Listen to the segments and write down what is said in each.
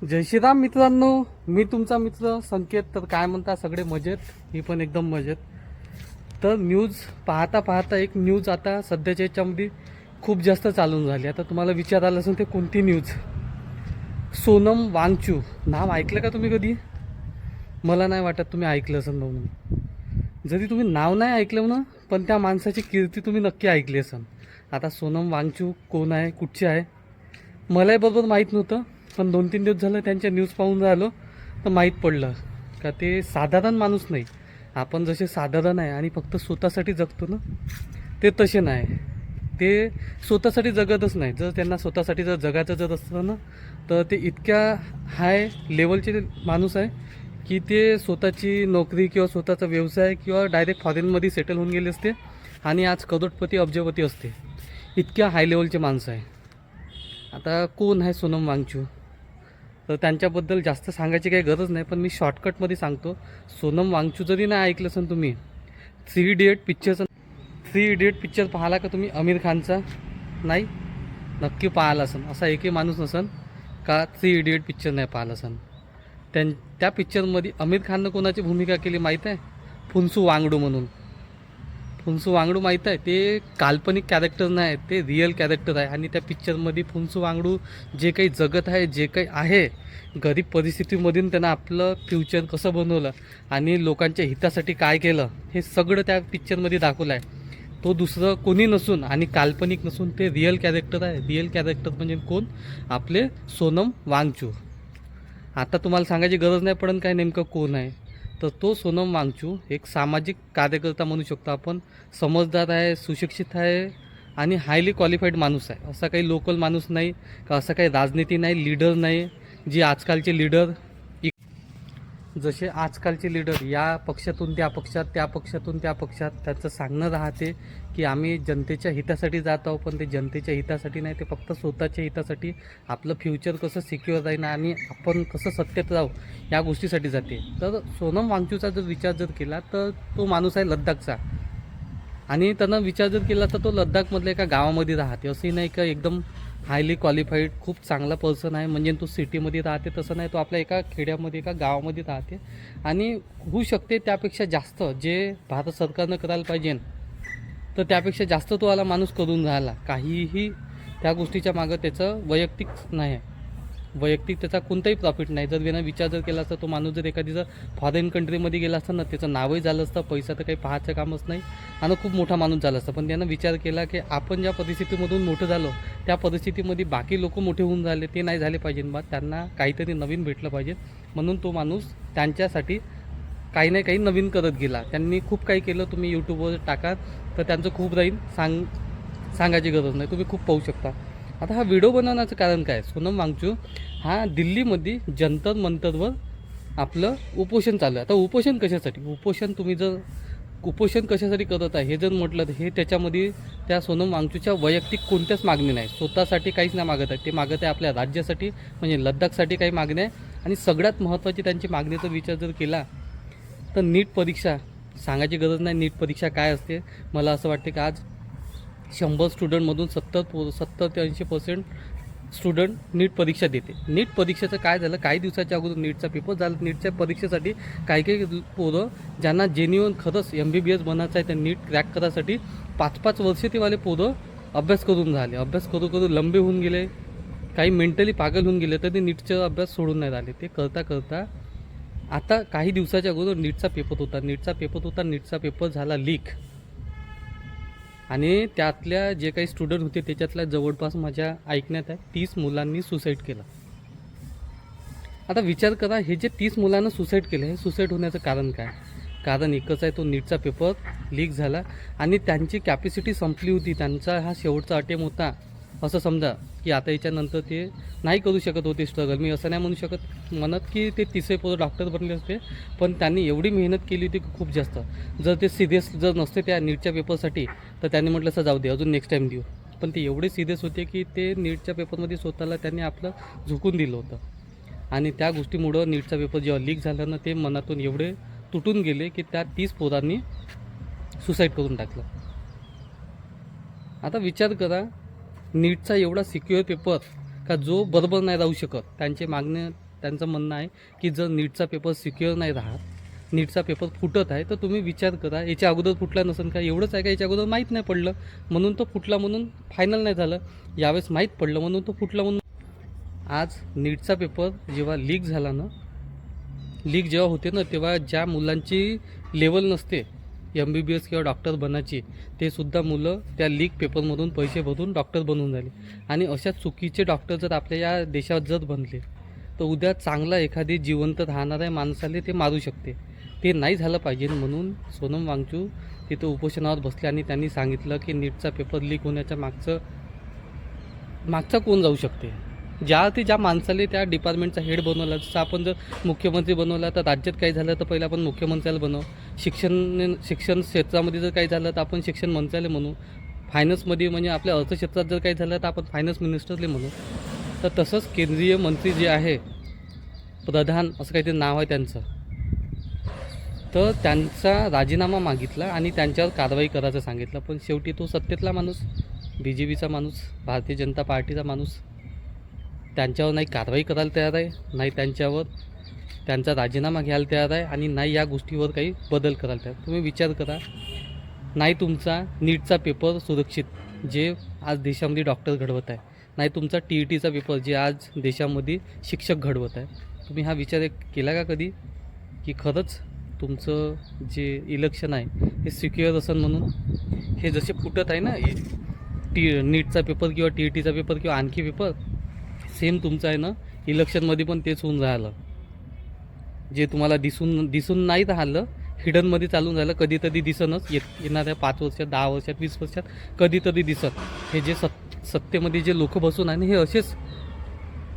जय श्रीराम मित्रांनो, मी तुमचा मित्र संकेत. तर काय म्हणता, सगळे मजेत? ही पण एकदम मजेत. तर न्यूज पाहता पाहता एक न्यूज आता सध्याच्या याच्यामध्ये खूप जास्त चालून झाली. आता तुम्हाला विचार आला असेल ते कोणती न्यूज? सोनम वांगचू नाव ऐकलं का तुम्ही कधी? मला नाही वाटत तुम्ही ऐकलं असेल म्हणून. जरी तुम्ही नाव नाही ऐकलं ना, पण त्या माणसाची कीर्ती तुम्ही नक्की ऐकली असेल. आता सोनम वांगचू कोण आहे, कुठची आहे, मलाही बरोबर माहीत नव्हतं. पण 2-3 दिवस झालं त्यांच्या न्यूज पाहून राहिलो तर माहीत पडलं का ते साधारण माणूस नाही. आपण जसे साधारण आहे आणि फक्त स्वतःसाठी जगतो ना, ते तसे नाही. ते स्वतःसाठी जगतच नाही. जर त्यांना स्वतःसाठी जर जगायचं जर असतं ना, तर ते इतक्या हाय लेवलचे माणूस आहे की ते स्वतःची नोकरी किंवा स्वतःचा व्यवसाय किंवा डायरेक्ट फॉरेनमध्ये सेटल होऊन गेले असते आणि आज करोडपती अब्जपती असते. इतक्या हाय लेवलचे माणसं आहे. आता कोण आहे सोनम वांगचू? तर त्यांच्याबद्दल जास्त सांगायची काही गरज नाही, पण मी शॉर्टकटमध्ये सांगतो. सोनम वांगचू जरी नाही ऐकलं असेल तुम्ही, 3 इडियट पिक्चर पाहिला का तुम्ही? आमिर खानचा नाही? नक्की पाहिला असेल. असा एकही माणूस नसेल का 3 इडियट पिक्चर नाही पाहिला असेल. त्या पिक्चरमध्ये आमिर खाननं कोणाची भूमिका केली माहीत आहे? फुन्सू वांगडू म्हणून. फुन्सू वांगडू माहीत आहे? ते काल्पनिक कॅरेक्टर नाही, ते रिअल कॅरेक्टर आहे. आणि त्या पिक्चरमध्ये फुन्सू वांगडू जे काही जगत आहे, जे काही आहे, गरीब परिस्थितीमधून त्यानं आपलं फ्युचर कसं बनवलं आणि लोकांच्या हितासाठी काय केलं, हे सगळं त्या पिक्चरमध्ये दाखवलं आहे. तो दुसरं कोणी नसून आणि काल्पनिक नसून ते रिअल कॅरेक्टर आहे. रिअल कॅरेक्टर म्हणजे कोण? आपले सोनम वांगचू. आता तुम्हाला सांगायची गरज नाही पडन काय नेमकं कोण आहे. तर तो सोनम वांगचू एक सामाजिक कार्यकर्ता म्हणू शकतो आपण. समजदार आहे, सुशिक्षित आहे आणि हायली क्वालिफाईड माणूस आहे. असा काही लोकल माणूस नाही का, असं काही राजनीती नाही, लीडर नाही. जी आजकालचे लीडर, जसे आजकालचे लीडर या पक्षातून त्या पक्षात, त्या पक्षातून त्या पक्षात, त्याचं सांगणं राहते की आम्ही जनतेच्या हितासाठी जात आहोत. पण ते जनतेच्या हितासाठी नाही, ते फक्त स्वतःच्या हितासाठी, आपलं फ्युचर कसं सिक्युअर राहील आणि आपण कसं सत्तेत राहू या गोष्टीसाठी जाते. तर सोनम वांगचूचा जर विचार जर केला तर तो माणूस आहे लद्दाखचा. आणि त्यानं विचार जर केला तर तो लद्दाखमधल्या एका गावामध्ये राहते. असंही नाही का एकदम हायली क्वालिफाईड खूप चांगला पर्सन आहे म्हणजे तो सिटीमध्ये राहते, तसं नाही. तो आपल्या एका खेड्यामध्ये, एका गावामध्ये राहते. आणि होऊ शकते त्यापेक्षा जास्त जे भारत सरकारनं करायला पाहिजे, तर त्यापेक्षा जास्त तो आला माणूस करून राहिला. काहीही त्या गोष्टीच्या मागं त्याचं वैयक्तिक नाही आहे, वैयक्तिक त्याचा कोणताही प्रॉफिट नाही. जर त्यानं विचार जर केला असता, तो माणूस जर एखादी जर फॉरेन कंट्रीमध्ये गेला असता ना, त्याचं नावही झालं असतं, पैसा तर काही पाहायचं कामच नाही आणि खूप मोठा माणूस झाला असता. पण त्यानं विचार केला की आपण ज्या परिस्थितीमधून मोठं झालो, त्या परिस्थितीमध्ये बाकी लोक मोठे होऊन झाले, ते नाही झाले पाहिजे बा. त्यांना काहीतरी नवीन भेटलं पाहिजे, म्हणून तो माणूस त्यांच्यासाठी काही ना काही नवीन करत गेला. त्यांनी खूप काही केलं. तुम्ही यूट्यूबवर टाका तर त्यांचं खूप राहील, सांगायची गरज नाही, तुम्ही खूप पाहू शकता. आता हा व्हिडिओ बनवण्याचं कारण काय? सोनम वांगचू हा दिल्लीमध्ये जंतर मंतरवर आपलं उपोषण चालू आहे. आता उपोषण कशासाठी? उपोषण कशासाठी करत आहे हे जर म्हटलं तर हे त्याच्यामध्ये त्या सोनम वांगचूच्या वैयक्तिक कोणत्याच मागणी नाही. स्वतःसाठी काहीच नाही मागत आहे. ते मागत आहे आपल्या राज्यासाठी म्हणजे लद्दाखसाठी काही मागणी आहे. आणि सगळ्यात महत्त्वाची त्यांची मागणीचा विचार जर केला तर नीट परीक्षा. सांगायची गरज नाही नीट परीक्षा काय असते. मला असं वाटते की आज 100 स्टुडंटमधून 70 ते 80% स्टुडंट नीट परीक्षा देते. नीट परीक्षेचं काय झालं, काही दिवसाच्या अगोदर नीटचा पेपर झाला. नीटच्या परीक्षेसाठी काही पोरं ज्यांना जेन्युअन खरंच MBBS बनायचं आहे, त्या नीट क्रॅक करायसाठी 5-5 वर्षे ते वाले पोरं अभ्यास करून राहिले. अभ्यास करू लंबे होऊन गेले, काही मेंटली पागल होऊन गेले, तर ते नीटचा अभ्यास सोडून नाही राहिले. ते करता आता काही दिवसाच्या अगोदर नीटचा पेपर झाला लीक. आणि त्यातल्या जे काही स्टुडंट होते त्याच्यातल्या जवळपास माझ्या ऐकण्यात आहे 30 मुलांनी सुसाईड केलं. आता विचार करा, हे जे 30 मुलांना सुसाईड केलं, हे सुसाईड होण्याचं कारण काय? कारण एकच आहे, तो नीटचा पेपर लीक झाला आणि त्यांची कॅपॅसिटी संपली होती. त्यांचा हा शेवटचा अटेम्प्ट होता असं समजा की आता याच्यानंतर ते नाही करू शकत होते स्ट्रगल. मी असं नाही म्हणत की ते 30 पोरं डॉक्टर बनले असते, पण त्यांनी एवढी मेहनत केली होती खूप जास्त. जर ते सिरियस जर नसते त्या नीटच्या पेपरसाठी तर त्यांनी म्हटलं असं जाऊ दे, अजून नेक्स्ट टाईम देऊ. पण ते एवढे सिरियस होते की ते नीटच्या पेपरमध्ये स्वतःला त्यांनी आपलं झुकून दिलं होतं. आणि त्या गोष्टीमुळं नीटचा पेपर जेव्हा लीक झाला ना, ते मनातून एवढे तुटून गेले की त्या 30 पोरांनी सुसाईड करून टाकलं. आता विचार करा, नीटचा एवढा सिक्युअर पेपर का जो बरोबर नाही राहू शकत, त्यांचे मागणे त्यांचं म्हणणं आहे की जर नीटचा पेपर सिक्युअर नाही राहत, नीटचा पेपर फुटत आहे, तर तुम्ही विचार करा याच्या अगोदर फुटला नसेल का? एवढंच आहे का याच्या अगोदर माहीत नाही पडलं म्हणून तो फुटला, म्हणून फायनल नाही झालं. यावेळेस माहीत पडलं म्हणून तो फुटला. म्हणून आज नीटचा पेपर जेव्हा लीक झाला ना, लीक जेव्हा होते ना, तेव्हा ज्या मुलांची लेवल नसते MBBS किंवा डॉक्टर बनायची, ते सुद्धा मुलं त्या लीक पेपरमधून पैसे भरून डॉक्टर बनवून झाले. आणि अशा चुकीचे डॉक्टर जर आपल्या या देशात जर बनले, तर उद्या चांगला एखादी जिवंत राहणाऱ्या माणसाला ते मारू शकते. ते नाही झालं पाहिजे. म्हणून सोनम वांगचूक तिथं उपोषणावर बसले आणि त्यांनी सांगितलं की नीटचा पेपर लीक होण्याच्या मागचा कोण जाऊ शकते. ज्या माणसाला त्या डिपार्टमेंटचा हेड बनवला, जसं आपण जर मुख्यमंत्री बनवला तर राज्यात काही झालं तर पहिलं आपण मुख्यमंत्र्याला बनवू. शिक्षण क्षेत्रामध्ये जर काही झालं तर आपण शिक्षण मंत्र्याला म्हणू. फायनान्समध्ये म्हणजे आपल्या अर्थक्षेत्रात जर काही झालं तर आपण फायनान्स मिनिस्टरला म्हणू. तर तसंच केंद्रीय मंत्री जे आहे, प्रधान असं काहीतरी नाव आहे त्यांचं, तर त्यांचा राजीनामा मागितला आणि त्यांच्यावर कारवाई करायचं सांगितलं. पण शेवटी तो सत्तेतला माणूस, BJPचा माणूस, भारतीय जनता पार्टीचा माणूस, त्यांच्यावर नाही कारवाई करायला तयार आहे, नाही त्यांचा राजीनामा घ्यायला तयार आहे आणि नाही या गोष्टीवर काही बदल करायला तयार. तुम्ही विचार करा, नाही तुमचा नीटचा पेपर सुरक्षित जे आज देशामध्ये डॉक्टर घडवत आहे, नाही तुमचा TETचा पेपर जे आज देशामध्ये शिक्षक घडवत आहे. तुम्ही हा विचार केला का कधी की खरंच तुमचं जे इलेक्शन आहे हे सिक्युअर असेल म्हणून? हे जसे फुटत आहे ना नीटचा पेपर किंवा TETचा पेपर किंवा आणखी पेपर, सेम तुमचं आहे ना इलेक्शनमध्ये पण तेच होऊन राहिलं. जे तुम्हाला दिसून नाही राहिलं, हिडनमध्ये चालून राहिलं, कधीतरी दिसनच येणाऱ्या 5 वर्षात, 10 वर्षात, 20 वर्षात कधीतरी दिसत. हे जे सत्तेमध्ये जे लोक बसून आहे ना, हे असेच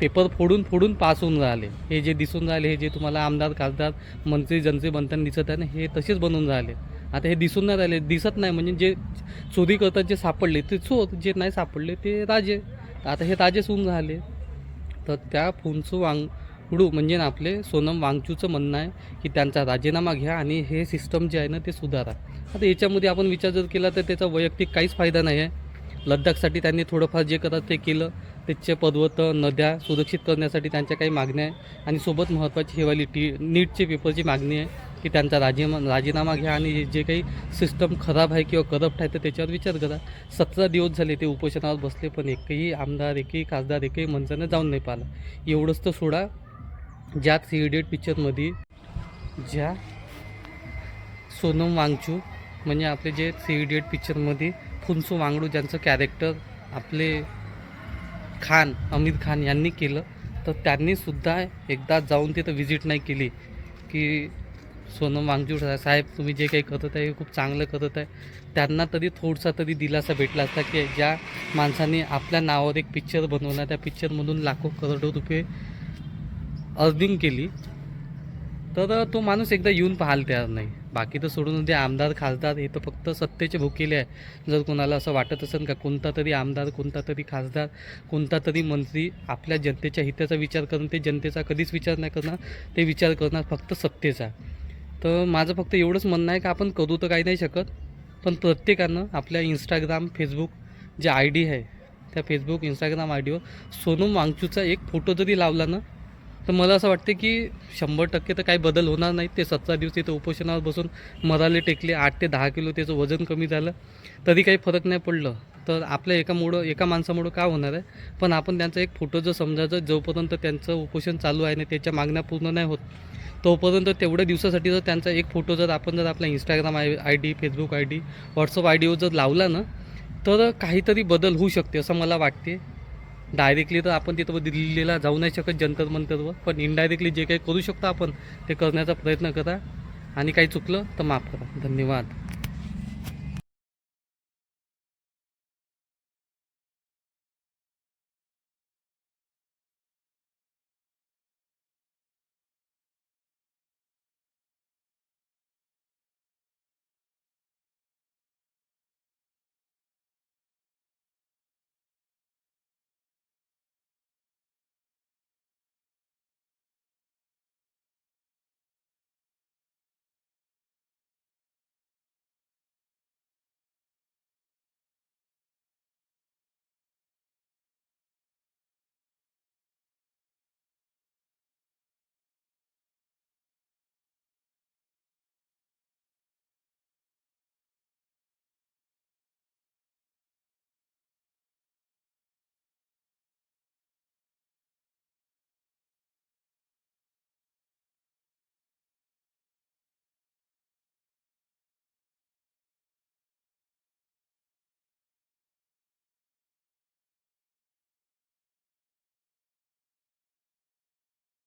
पेपर फोडून पास होऊन राहिले. हे जे दिसून राहिले, हे जे तुम्हाला आमदार, खासदार, मंत्री जनते बनताना दिसत आहे ना, हे तसेच बनवून राहिले. आता हे दिसून नाही राहिले, दिसत नाही म्हणजे जे चोरी करतात, जे सापडले ते चोर, जे नाही सापडले ते राजे. आता हे राजेच होऊन राहिले. तर त्या फुंसू वांगडू म्हणजे ना आपले सोनम वांगचूकचं म्हणणं आहे की त्यांचा राजीनामा घ्या आणि हे सिस्टम जे आहे ना ते सुधारा. आता याच्यामध्ये आपण विचार जर केला तर त्याचा वैयक्तिक काहीच फायदा नाही आहे. लद्दाखसाठी त्यांनी थोडंफार जे करत ते केलं, त्याचे पर्वत, नद्या सुरक्षित करण्यासाठी त्यांच्या काही मागण्या आहे. आणि सोबत महत्त्वाची हेवाली नीटचे पेपरची मागणी आहे की त्यांचा राजीनामा घ्या आणि जे काही सिस्टम खराब आहे किंवा करप्ट आहे तर त्याच्यावर विचार करा. 17 दिवस झाले ते उपोषणावर बसले, पण एकही आमदार, एकही खासदार, एकही मंत्र्यानं जाऊन नाही पाहिलं. एवढंच तर सोडा, ज्या 3 इडियट पिक्चरमध्ये ज्या सोनम वांगचूक म्हणजे आपले जे 3 इडियट पिक्चरमध्ये फुंसू वांगडू ज्यांचं कॅरेक्टर आपले आमिर खान यांनी केलं, तर त्यांनीसुद्धा एकदा जाऊन तिथं व्हिजिट नाही केली की सोनम वांगचूक साहेब तुम्ही जे काही करत आहे हे खूप चांगलं करत आहे. त्यांना तरी थोडासा तरी दिलासा भेटला असता की ज्या माणसाने आपल्या नावावर एक पिक्चर बनवला, त्या पिक्चरमधून लाखो करोडो रुपये अर्निंग केली, तर तो माणूस एकदा येऊन पाहायला तयार नाही. बाकी तर सोडून ते आमदार, खासदार हे तर फक्त सत्तेचे भुकेले आहे. जर कोणाला असं वाटत असेल का कोणता तरी आमदार, कोणता तरी खासदार, कोणता तरी मंत्री आपल्या जनतेच्या हिताचा विचार करून ते जनतेचा कधीच विचार नाही करणार, ते विचार करणार फक्त सत्तेचा. तर माझं फक्त एवढंच म्हणणं आहे की आपण करू तर काही नाही शकत, पण प्रत्येकानं आपल्या इंस्टाग्राम, फेसबुक जे ID आहे त्या फेसबुक, इंस्टाग्राम IDवर सोनम वांगचूकचा एक फोटो जरी लावला ना, तर मला असं वाटते की 100% तर काही बदल होणार नाही. ते 17 दिवस तिथं उपोषणावर बसून मराले टेकले, 8 ते 10 किलो त्याचं वजन कमी झालं, तरी काही फरक नाही पडलं. तर आपल्या एका माणसामुळं का होणार आहे? पण आपण त्यांचा एक फोटो जर समजायचं, जोपर्यंत त्यांचं उपोषण चालू आहे ना, त्याच्या मागण्या पूर्ण नाही होत, तोपर्यंत तेवढ्या दिवसासाठी जर त्यांचा एक फोटो जर आपल्या Instagram ID, Facebook ID, WhatsApp IDवर जर लावला ना, तर काहीतरी बदल होऊ शकते असं मला वाटते. डायरेक्टली तर आपण तिथं दिल्लीला जाऊ नाही शकत जंतर मंतरवर, पण इनडायरेक्टली जे काही करू शकतो आपण ते करण्याचा प्रयत्न करा. आणि काही चुकलं तर माफ करा. धन्यवाद.